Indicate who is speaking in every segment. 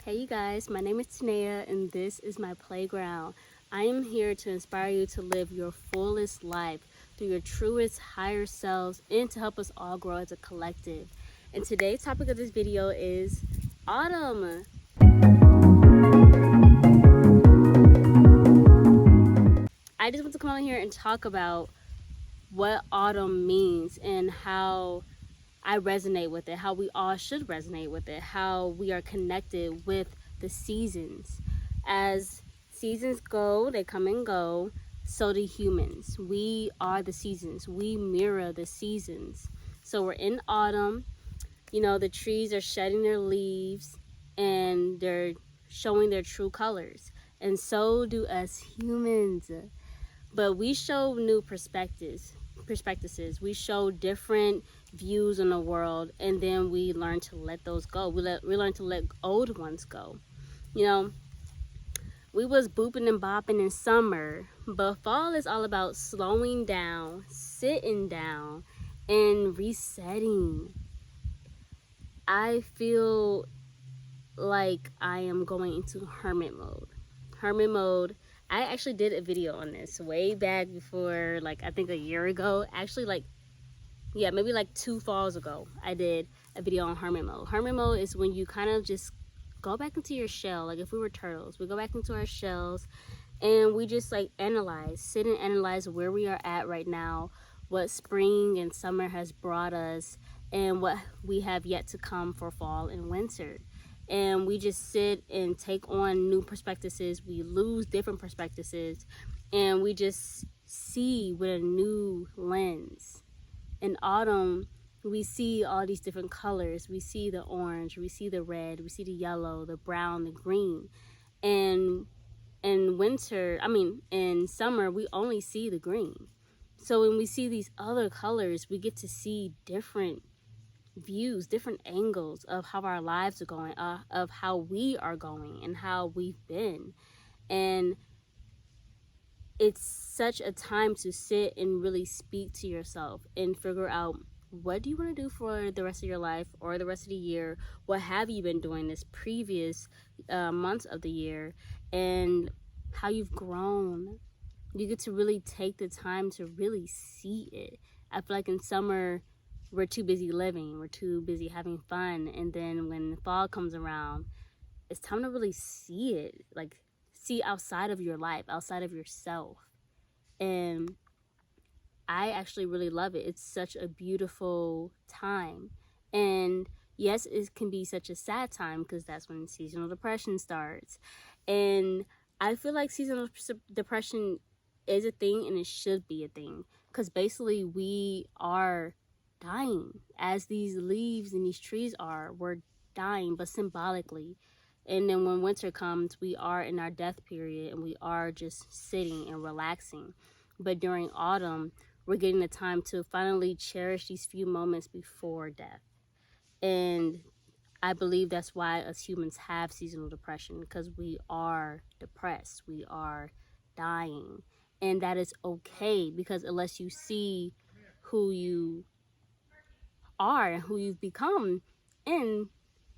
Speaker 1: Hey you guys, my name is Tanea and this is my playground. I am here to inspire you to live your fullest life through your truest higher selves and to help us all grow as a collective. And today's topic of this video is autumn. I just want to come on here and talk about what autumn means and how I resonate with it, how we all should resonate with it, how we are connected with the seasons. As seasons go, they come and go, so do humans. We are the seasons. We mirror the seasons. So we're in autumn, the trees are shedding their leaves and they're showing their true colors. And so do us humans. But we show new perspectives. We show different views on the world, and then we learn to let those go. We learn to let old ones go. We was booping and bopping in summer, but fall is all about slowing down, sitting down, and resetting. I feel like I am going into hermit mode. I actually did a video on this way back before, I think a year ago. Actually, maybe 2 falls ago, I did a video on hermit mode. Hermit mode is when you kind of just go back into your shell. Like if we were turtles, we go back into our shells and we just sit and analyze where we are at right now, what spring and summer has brought us, and what we have yet to come for fall and winter. And we just sit and take on new perspectives. We lose different perspectives, and we just see with a new lens. In autumn, we see all these different colors. We see the orange, we see the red, we see the yellow, the brown, the green. And in summer, we only see the green. So when we see these other colors, we get to see different views, different angles of how our lives are going, of how we are going and how we've been. And it's such a time to sit and really speak to yourself and figure out, what do you want to do for the rest of your life or the rest of the year? What have you been doing this previous months of the year, and how you've grown? You get to really take the time to really see it. I feel like in summer, we're too busy living, we're too busy having fun, and then when fall comes around, it's time to really see it, see outside of your life, outside of yourself. And I actually really love it. It's such a beautiful time. And yes, it can be such a sad time because that's when seasonal depression starts. And I feel like seasonal depression is a thing, and it should be a thing, because basically we are dying as these leaves and these trees are. We're dying, but symbolically. And then when winter comes, we are in our death period and we are just sitting and relaxing. But during autumn, we're getting the time to finally cherish these few moments before death. And I believe that's why us humans have seasonal depression, because we are depressed, we are dying. And that is okay, because unless you see who you are and who you've become in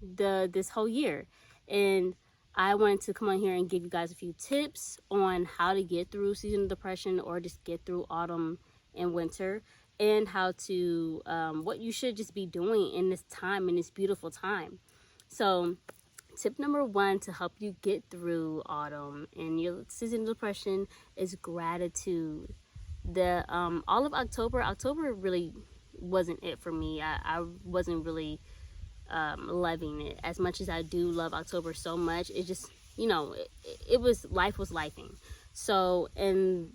Speaker 1: this whole year. And I wanted to come on here and give you guys a few tips on how to get through seasonal depression, or just get through autumn and winter, and how to what you should just be doing in this time, in this beautiful time. So tip number 1 to help you get through autumn and your seasonal depression is gratitude. The all of October really wasn't it for me. I wasn't really loving it as much as I do love October so much. It just, it was, life was lifing. So, and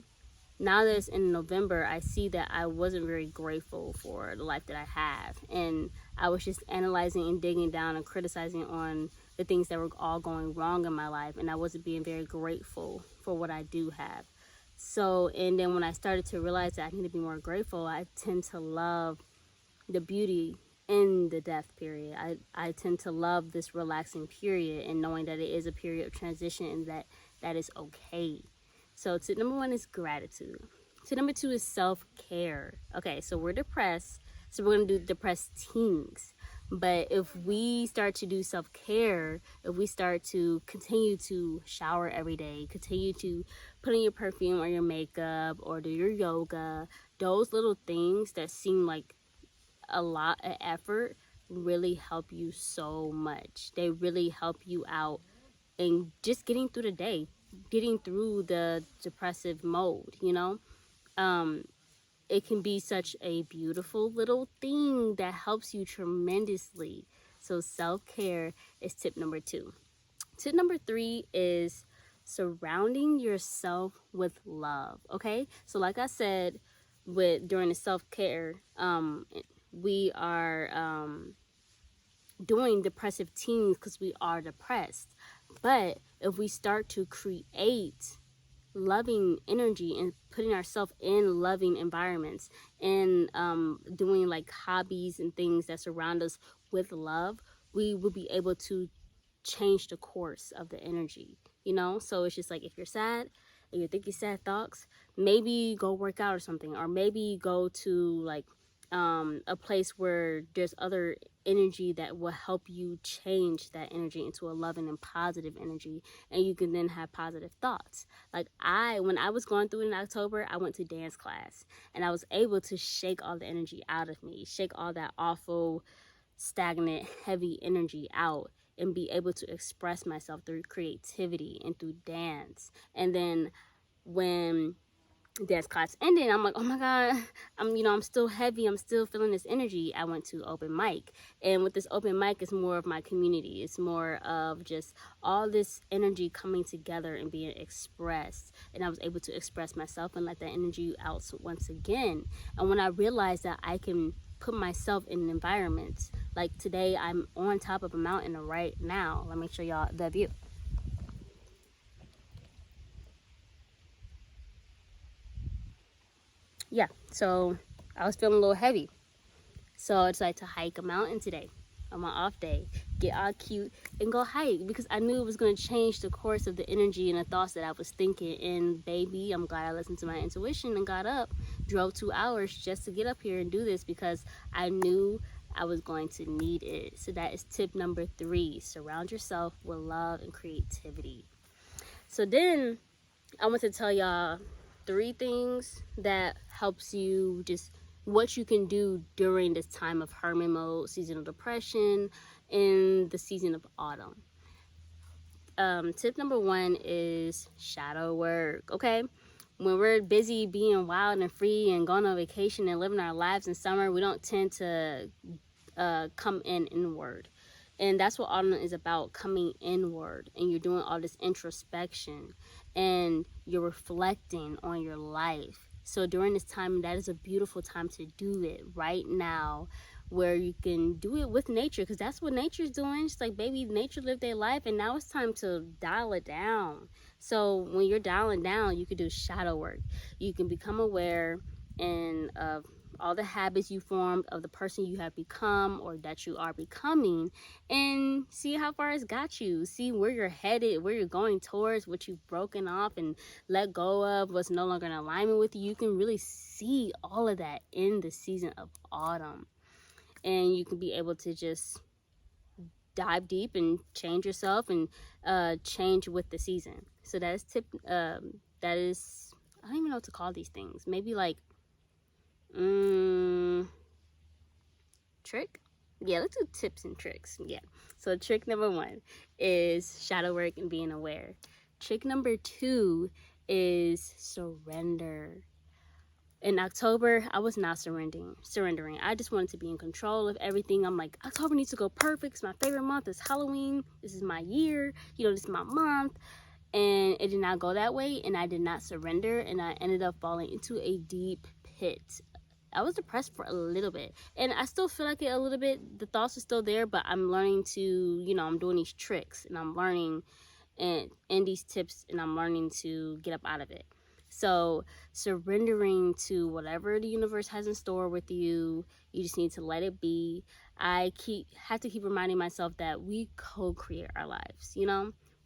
Speaker 1: now that it's in November, I see that I wasn't very grateful for the life that I have. And I was just analyzing and digging down and criticizing on the things that were all going wrong in my life. And I wasn't being very grateful for what I do have. So, and then when I started to realize that I need to be more grateful, I tend to love the beauty in the death period. I tend to love this relaxing period, and knowing that it is a period of transition, and that is okay. So tip number 1 is gratitude. Tip number 2 is self-care. Okay, so we're depressed, so we're going to do depressed things. But if we start to do self-care, if we start to continue to shower every day, continue to put in your perfume or your makeup or do your yoga, those little things that seem like a lot of effort really help you so much. They really help you out in just getting through the day, getting through the depressive mode, you know? It can be such a beautiful little thing that helps you tremendously. So self-care is tip number 2. Tip number 3 is surrounding yourself with love. Okay, so like I said, with during the self-care, we are doing depressive teens because we are depressed. But if we start to create loving energy and putting ourselves in loving environments and doing like hobbies and things that surround us with love, we will be able to change the course of the energy, you know? So it's just like, if you're sad and you're thinking sad thoughts, maybe go work out or something, or maybe go to like a place where there's other energy that will help you change that energy into a loving and positive energy, and you can then have positive thoughts. Like when I was going through it in October, I went to dance class and I was able to shake all the energy out of me, shake all that awful, stagnant, heavy energy out, and be able to express myself through creativity and through dance. And then when dance class ended, I'm like, oh my god, I'm still heavy, I'm still feeling this energy. I went to open mic, and with this open mic, it's more of my community. It's more of just all this energy coming together and being expressed, and I was able to express myself and let that energy out once again. And when I realized that I can put myself in environments, like today I'm on top of a mountain right now. Let me show y'all the view. Yeah, so I was feeling a little heavy, so I decided to hike a mountain today on my off day, get all cute and go hike, because I knew it was going to change the course of the energy and the thoughts that I was thinking. And baby, I'm glad I listened to my intuition and got up, drove 2 hours just to get up here and do this, because I knew I was going to need it. So that is tip number 3, surround yourself with love and creativity. So then I want to tell y'all 3 things that helps you, just what you can do during this time of hermit mode, seasonal depression, in the season of autumn. Tip number 1 is shadow work. Okay, when we're busy being wild and free and going on vacation and living our lives in summer, we don't tend to come inward. And that's what autumn is about, coming inward. And you're doing all this introspection and you're reflecting on your life. So during this time, that is a beautiful time to do it right now, where you can do it with nature, because that's what nature's doing. It's like, baby, nature lived their life, and now it's time to dial it down. So when you're dialing down, you can do shadow work. You can become aware and of all the habits you formed, of the person you have become or that you are becoming, and see how far it's got you. See where you're headed, where you're going towards, what you've broken off and let go of, what's no longer in alignment with you. You can really see all of that in the season of autumn, and you can be able to just dive deep and change yourself and change with the season. So that is that is, I don't even know what to call these things. Maybe like trick? Yeah, let's do tips and tricks. Yeah. So trick number 1 is shadow work and being aware. Trick number 2 is surrender. In October, I was not surrendering. I just wanted to be in control of everything. I'm like, October needs to go perfect. It's my favorite month. It's Halloween. This is my year. This is my month. And it did not go that way, and I did not surrender, and I ended up falling into a deep pit. I was depressed for a little bit, and I still feel like it a little bit. The thoughts are still there, but I'm learning to, I'm doing these tricks, and I'm learning and these tips, and I'm learning to get up out of it. So surrendering to whatever the universe has in store with you, you just need to let it be. I have to keep reminding myself that we co-create our lives,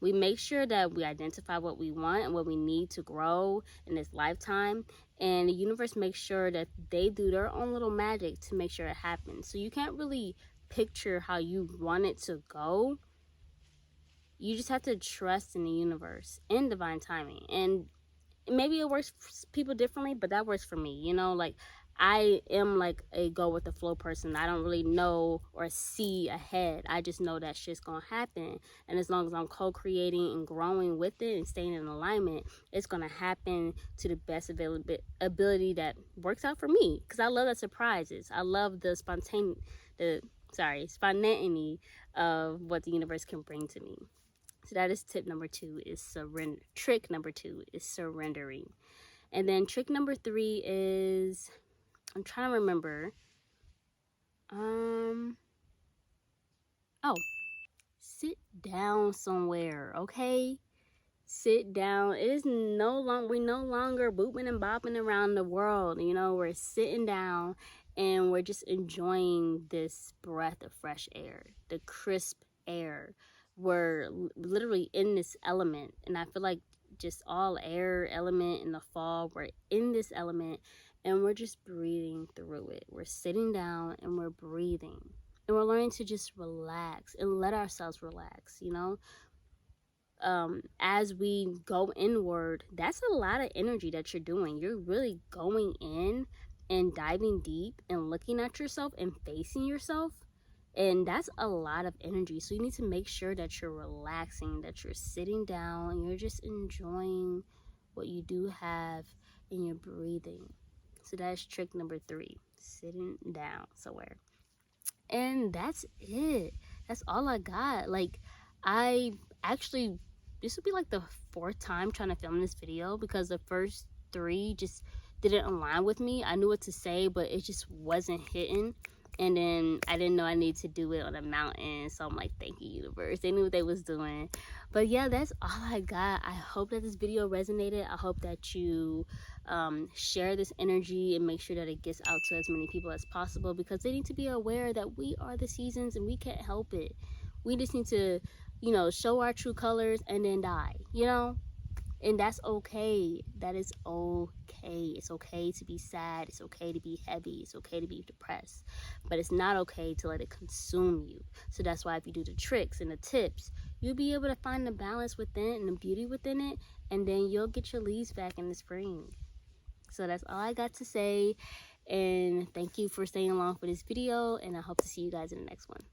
Speaker 1: We make sure that we identify what we want and what we need to grow in this lifetime, and the universe makes sure that they do their own little magic to make sure it happens. So you can't really picture how you want it to go, you just have to trust in the universe and divine timing. And maybe it works for people differently, but that works for me. You know, like I am like a go with the flow person. I don't really know or see ahead. I just know that shit's gonna happen, and as long as I'm co-creating and growing with it and staying in alignment, it's gonna happen to the best ability that works out for me. Because I love the surprises. I love the spontaneity of what the universe can bring to me. So that is tip number 2 is surrender. Trick number 2 is surrendering. And then trick number 3 is, I'm trying to remember. Oh, sit down somewhere, okay? Sit down. It is we no longer booping and bopping around the world. You know, we're sitting down and we're just enjoying this breath of fresh air, the crisp air. We're literally in this element, and I feel like just all air element in the fall, we're in this element and we're just breathing through it. We're sitting down and we're breathing, and we're learning to just relax and let ourselves relax, you know. As we go inward, that's a lot of energy that you're doing. You're really going in and diving deep and looking at yourself and facing yourself, and that's a lot of energy. So you need to make sure that you're relaxing, that you're sitting down and you're just enjoying what you do have, and you're breathing. So that's trick number 3, sitting down somewhere. And that's it. That's all I got. Like, I actually, this would be like the 4th time trying to film this video, because the first 3 just didn't align with me. I knew what to say, but it just wasn't hitting. And then I didn't know I needed to do it on a mountain, so I'm like, thank you, universe. They knew what they was doing. But yeah, that's all I got. I hope that this video resonated. I hope that you share this energy and make sure that it gets out to as many people as possible, because they need to be aware that we are the seasons and we can't help it. We just need to, you know, show our true colors and then die, you know. And that's okay. That is okay. It's okay to be sad. It's okay to be heavy. It's okay to be depressed. But it's not okay to let it consume you. So that's why if you do the tricks and the tips, you'll be able to find the balance within it and the beauty within it. And then you'll get your leaves back in the spring. So that's all I got to say. And thank you for staying along for this video. And I hope to see you guys in the next one.